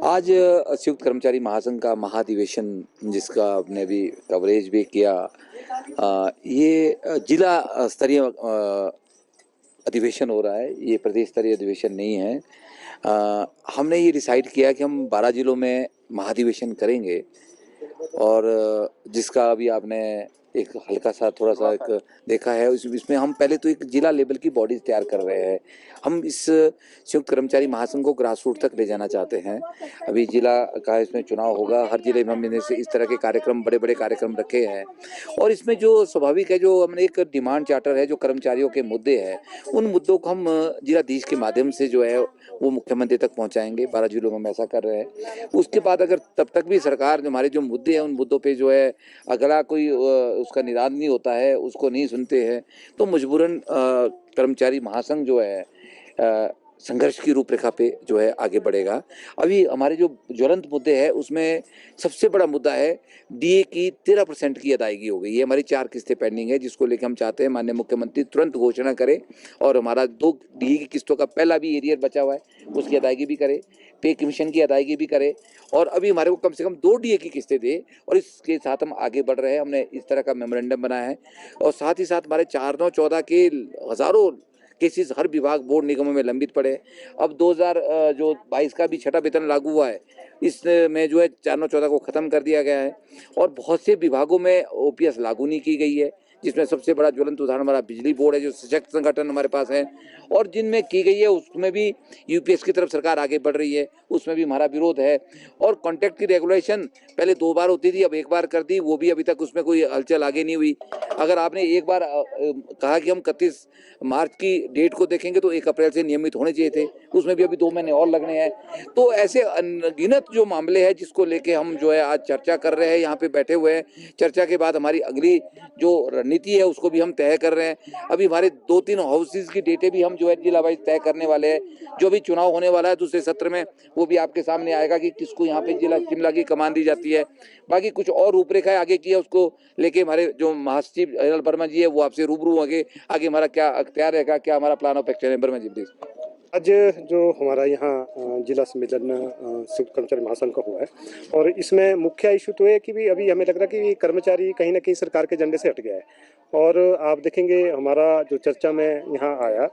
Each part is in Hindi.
आज संयुक्त कर्मचारी महासंघ का महाधिवेशन जिसका आपने अभी कवरेज भी किया, ये जिला स्तरीय अधिवेशन हो रहा है। ये प्रदेश स्तरीय अधिवेशन नहीं है। हमने ये डिसाइड किया कि हम 12 जिलों में महाधिवेशन करेंगे और जिसका अभी आपने एक हल्का सा थोड़ा सा एक देखा है। इसमें हम पहले तो एक जिला लेवल की बॉडीज तैयार कर रहे हैं। हम इस संयुक्त कर्मचारी महासंघ को ग्रास रूट तक ले जाना चाहते हैं। अभी जिला का इसमें चुनाव होगा, हर जिले में हमने इस तरह के कार्यक्रम, बड़े बड़े कार्यक्रम रखे हैं और इसमें जो स्वाभाविक है, जो हमने एक डिमांड चार्टर है, जो कर्मचारियों के मुद्दे हैं, उन मुद्दों को हम जिलाधीश के माध्यम से जो है वो मुख्यमंत्री तक पहुंचाएंगे। 12 जिलों में हम ऐसा कर रहे हैं। उसके बाद अगर तब तक भी सरकार हमारे जो मुद्दे हैं उन मुद्दों पे जो है अगला कोई उसका निदान नहीं होता है, उसको नहीं सुनते हैं, तो मजबूरन कर्मचारी महासंघ जो है संघर्ष की रूपरेखा पे जो है आगे बढ़ेगा। अभी हमारे जो ज्वलंत मुद्दे हैं उसमें सबसे बड़ा मुद्दा है डीए की 13% की अदायगी हो गई है। हमारी 4 किस्तें पेंडिंग है, जिसको लेकर हम चाहते हैं माननीय मुख्यमंत्री तुरंत घोषणा करे और हमारा 2 डीए की किस्तों का पहला भी एरियर बचा हुआ है उसकी अदायगी भी करे, पे कमीशन की अदायगी भी करे और अभी हमारे को कम से कम 2 डीए की किस्तें दे। और इसके साथ हम आगे बढ़ रहे हैं। हमने इस तरह का मेमोरेंडम बनाया है और साथ ही साथ हमारे 4-9-14 के हज़ारों केसेस हर विभाग बोर्ड निगमों में लंबित पड़े। अब 2022 का भी छठा वेतन लागू हुआ है, इसमें जो है 4-9-14 को ख़त्म कर दिया गया है और बहुत से विभागों में ओपीएस लागू नहीं की गई है, जिसमें सबसे बड़ा ज्वलंत उदाहरण हमारा बिजली बोर्ड है, जो सशक्त संगठन हमारे पास है। और जिनमें की गई है उसमें भी यूपीएस की तरफ सरकार आगे बढ़ रही है, उसमें भी हमारा विरोध है। और कॉन्ट्रैक्ट की रेगुलेशन पहले 2 बार होती थी, अब 1 बार कर दी, वो भी अभी तक उसमें कोई हलचल आगे नहीं हुई। अगर आपने एक बार कहा कि हम 31 मार्च की डेट को देखेंगे तो 1 अप्रैल से नियमित होने चाहिए थे, उसमें भी अभी 2 महीने और लगने हैं। तो ऐसे अनगिनत जो मामले हैं जिसको लेके हम जो है आज चर्चा कर रहे हैं, यहाँ पे बैठे हुए हैं। चर्चा के बाद हमारी अगली जो रणनीति है उसको भी हम तय कर रहे हैं। अभी हमारे 2-3 हाउसेज की डेटें भी हम जो है जिला वाइज तय करने वाले हैं। जो भी चुनाव होने वाला है दूसरे सत्र में, वो भी आपके सामने आएगा कि किसको यहाँ पे जिला शिमला की कमान दी जाती है। बाकी कुछ और रूपरेखा आगे की है, उसको लेके हमारे जो महासचिव अनिल वर्मा जी है वो आपसे रूबरू होंगे। आगे हमारा क्या अख्तियार रहेगा, क्या हमारा प्लान ऑफ एक्शन है। वर्मा जी प्लीज। आज जो हमारा यहाँ जिला सम्मेलन संयुक्त कर्मचारी महासंघ का हुआ है और इसमें मुख्य इशू तो है कि भी अभी हमें लग रहा है कि कर्मचारी कहीं ना कहीं सरकार के एजेंडे से हट गया है। और आप देखेंगे हमारा जो चर्चा में यहाँ आया,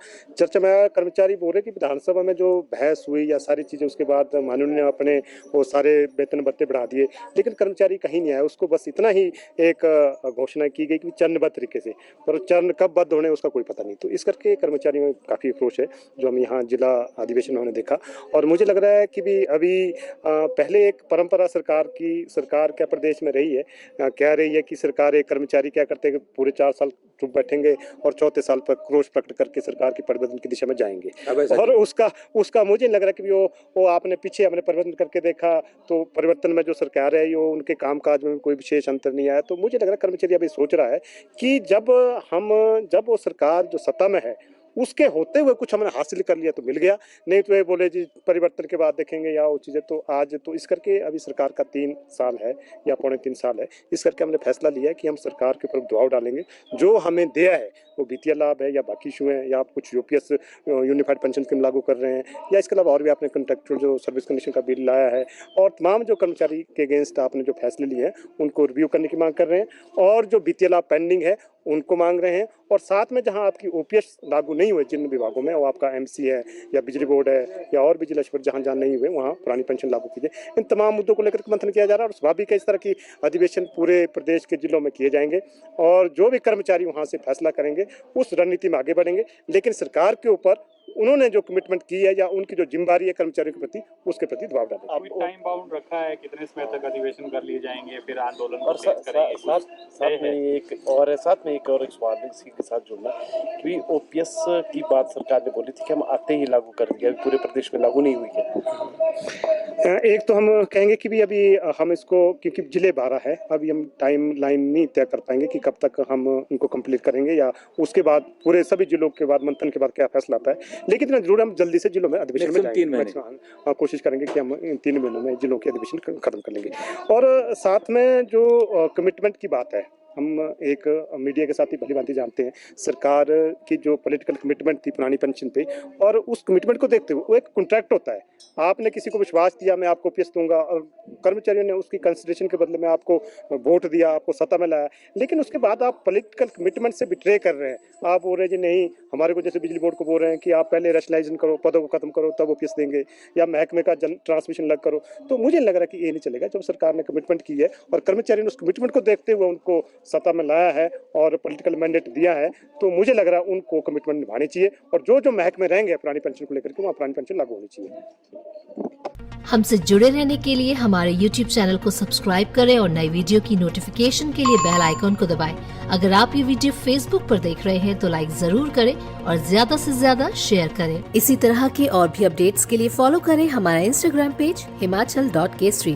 कर्मचारी बोल रहे कि विधानसभा में जो बहस हुई या सारी चीज़ें, उसके बाद माननीय ने अपने वो सारे वेतन भत्ते बढ़ा दिए, लेकिन कर्मचारी कहीं नहीं आया। उसको बस इतना ही एक घोषणा की गई कि चरणबद्ध तरीके से, पर चरण कब बद्ध होने उसका कोई पता नहीं। तो इस करके कर्मचारियों में काफ़ी आक्रोश है जो हम यहाँ जिला अधिवेशन में हमने देखा। और मुझे लग रहा है कि भी अभी पहले एक परंपरा सरकार क्या प्रदेश में रही है, कह रही है कि सरकार एक कर्मचारी क्या करते हैं, पूरे 4 साल चुप बैठेंगे और चौथे साल पर क्रोश प्रकट करके सरकार के परिवर्तन की दिशा में जाएंगे। और उसका मुझे लग रहा है कि वो आपने पीछे हमने परिवर्तन करके देखा तो परिवर्तन में जो सरकार है वो उनके कामकाज में कोई विशेष अंतर नहीं आया। तो मुझे लग रहा है कर्मचारी अभी सोच रहा है कि जब वो सरकार जो सत्ता में है उसके होते हुए कुछ हमने हासिल कर लिया तो मिल गया, नहीं तो ये बोले जी परिवर्तन के बाद देखेंगे या वो चीज़ें। तो आज तो इस करके अभी सरकार का 3 साल है या 3.25 साल है, इस करके हमने फैसला लिया है कि हम सरकार के ऊपर दबाव डालेंगे। जो हमें दिया है वो वित्तीय लाभ है या बाकी इशू है या आप कुछ यूपीएस यूनिफाइड पेंशन स्कीम लागू कर रहे हैं या इसके अलावा और भी आपने कंट्रेक्चुअल जो सर्विस कमीशन का बिल लाया है और तमाम जो कर्मचारी के अगेंस्ट आपने जो फैसले लिए हैं उनको रिव्यू करने की मांग कर रहे हैं और जो वित्तीय लाभ पेंडिंग है उनको मांग रहे हैं। और साथ में जहां आपकी ओपीएस लागू नहीं हुए जिन विभागों में, वो आपका एमसी है या बिजली बोर्ड है या और भी जिला स्तर जहां नहीं हुए वहां पुरानी पेंशन लागू कीजिए। इन तमाम मुद्दों को लेकर मंथन किया जा रहा है और स्वाभाविक है इस तरह की अधिवेशन पूरे प्रदेश के जिलों में किए जाएंगे और जो भी कर्मचारी वहां से फैसला करेंगे उस रणनीति में आगे बढ़ेंगे। लेकिन सरकार के ऊपर उन्होंने जो कमिटमेंट की है या उनकी जो जिम्मेदारी है कर्मचारियों के प्रति, उसके प्रति दबाव डालेंगे। अब टाइम बाउंड रखा है, कितने समय तक अधिवेशन कर लिए जाएंगे, फिर आंदोलन और साथ में एक और सवाल इसी के साथ जुड़ना कि ओपीएस की बात सरकार ने बोली थी कि हम आते ही लागू कर दिया, पूरे प्रदेश में लागू नहीं हुई है। एक तो हम कहेंगे कि भी अभी हम इसको, क्योंकि जिले 12 है, अभी हम टाइम लाइन नहीं तय कर पाएंगे कि कब तक हम उनको कंप्लीट करेंगे या उसके बाद पूरे सभी जिलों के बाद मंथन के बाद क्या फैसला आता है। लेकिन इतना जरूर हम जल्दी से जिलों में अधिवेशन में जाएंगे, कोशिश करेंगे कि हम इन 3 महीनों में जिलों के अधिवेशन खत्म कर लेंगे। और साथ में जो कमिटमेंट की बात है हम एक मीडिया के साथ ही भली-भांति जानते हैं, सरकार की जो पॉलिटिकल कमिटमेंट थी पुरानी पेंशन पे, और उस कमिटमेंट को देखते हुए वो एक कॉन्ट्रैक्ट होता है। आपने किसी को विश्वास दिया मैं आपको ओपीएस दूँगा, और कर्मचारियों ने उसकी कंसिडरेशन के बदले में आपको वोट दिया, आपको सत्ता में लाया, लेकिन उसके बाद आप पॉलिटिकल कमिटमेंट से बिट्रे कर रहे हैं। आप बोल रहे हैं जी नहीं, हमारे को जैसे बिजली बोर्ड को बोल रहे हैं कि आप पहले रैशनलाइजेशन करो, पदों को खत्म करो तब ओपीएस देंगे, या महकमे का ट्रांसमिशन अलग करो। तो मुझे लग रहा है कि ये नहीं चलेगा। जब सरकार ने कमिटमेंट की है और कर्मचारियों ने उस कमिटमेंट को देखते हुए उनको सत्ता में लाया है और पॉलिटिकल मैंडेट दिया है, तो मुझे लग रहा है उनको कमिटमेंट निभानी चाहिए, और जो जो महकमे रहेंगे पुरानी पेंशन को लेकर के वहाँ पुरानी पेंशन लागू होनी चाहिए। हमसे जुड़े रहने के लिए हमारे YouTube चैनल को सब्सक्राइब करें और नई वीडियो की नोटिफिकेशन के लिए बेल आइकॉन को दबाएं। अगर आप ये वीडियो Facebook पर देख रहे हैं तो लाइक जरूर करें और ज्यादा से ज्यादा शेयर करें। इसी तरह के और भी अपडेट्स के लिए फॉलो करें हमारा Instagram पेज himachal.kesri।